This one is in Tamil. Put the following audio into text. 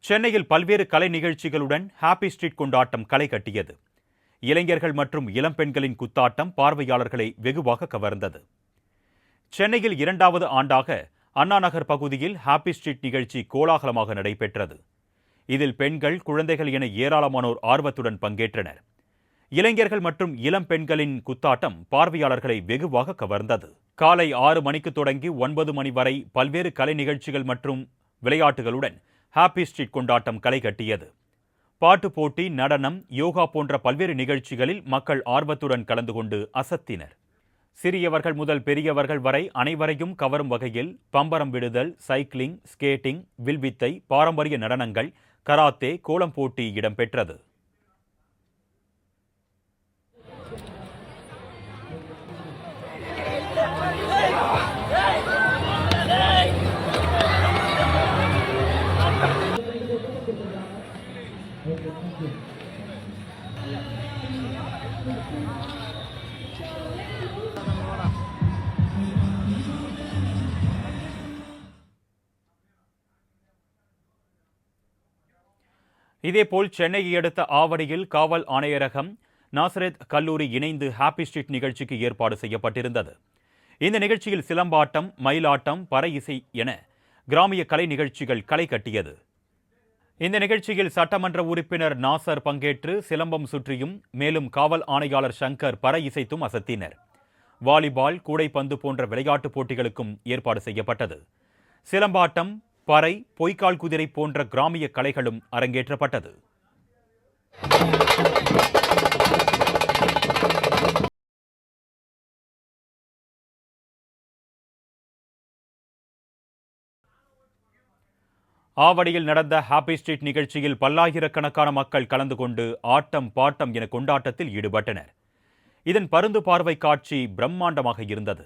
சென்னையில் பல்வேறு கலை நிகழ்ச்சிகளுடன் ஹாப்பி ஸ்ட்ரீட் கொண்டாட்டம் களை கட்டியது. இளைஞர்கள் மற்றும் இளம்பெண்களின் குத்தாட்டம் பார்வையாளர்களை வெகுவாக கவர்ந்தது. சென்னையில் 2வது ஆண்டாக அண்ணா நகர் பகுதியில் ஹாப்பி ஸ்ட்ரீட் நிகழ்ச்சி கோலாகலமாக நடைபெற்றது. இதில் பெண்கள், குழந்தைகள் என ஏராளமானோர் ஆர்வத்துடன் பங்கேற்றனர். இளைஞர்கள் மற்றும் இளம்பெண்களின் குத்தாட்டம் பார்வையாளர்களை வெகுவாக கவர்ந்தது. காலை 6 மணிக்கு தொடங்கி 9 மணி வரை பல்வேறு கலை நிகழ்ச்சிகள் மற்றும் விளையாட்டுகளுடன் ஹாப்பி ஸ்ட்ரீட் கொண்டாட்டம் களை கட்டியது. பாட்டு போட்டி, நடனம், யோகா போன்ற பல்வேறு நிகழ்ச்சிகளில் மக்கள் ஆர்வத்துடன் கலந்து கொண்டு அசத்தினர். சிறியவர்கள் முதல் பெரியவர்கள் வரை அனைவரையும் கவரும் வகையில் பம்பரம் விடுதல், சைக்கிளிங், ஸ்கேட்டிங், வில்வித்தை, பாரம்பரிய நடனங்கள், கராத்தே, கோலம் போட்டி இடம்பெற்றது. இதேபோல் சென்னையை அடுத்த ஆவடியில் காவல் ஆணையரகம், நாசரேத் கல்லூரி இணைந்து ஹாப்பி ஸ்ட்ரீட் நிகழ்ச்சிக்கு ஏற்பாடு செய்யப்பட்டிருந்தது. இந்த நிகழ்ச்சியில் சிலம்பாட்டம், மயிலாட்டம், பறை இசை என கிராமிய கலை நிகழ்ச்சிகள் களை கட்டியது. இந்த நிகழ்ச்சியில் சட்டமன்ற உறுப்பினர் நாசர் பங்கேற்று சிலம்பம் சுற்றியும், மேலும் காவல் ஆணையாளர் சங்கர் பறை இசைத்தும் அசத்தினர். வாலிபால், கூடைப்பந்து போன்ற விளையாட்டுப் போட்டிகளுக்கும் ஏற்பாடு செய்யப்பட்டது. சிலம்பாட்டம், பறை, பொய்க்கால் குதிரை போன்ற கிராமிய கலைகளும் அரங்கேற்றப்பட்டது. ஆவடியில் நடந்த ஹாப்பி ஸ்ட்ரீட் நிகழ்ச்சியில் பல்லாயிரக்கணக்கான மக்கள் கலந்து கொண்டு ஆட்டம், பாட்டம் என கொண்டாட்டத்தில் ஈடுபட்டனர். இதன் பருந்து பார்வை காட்சி பிரம்மாண்டமாக இருந்தது.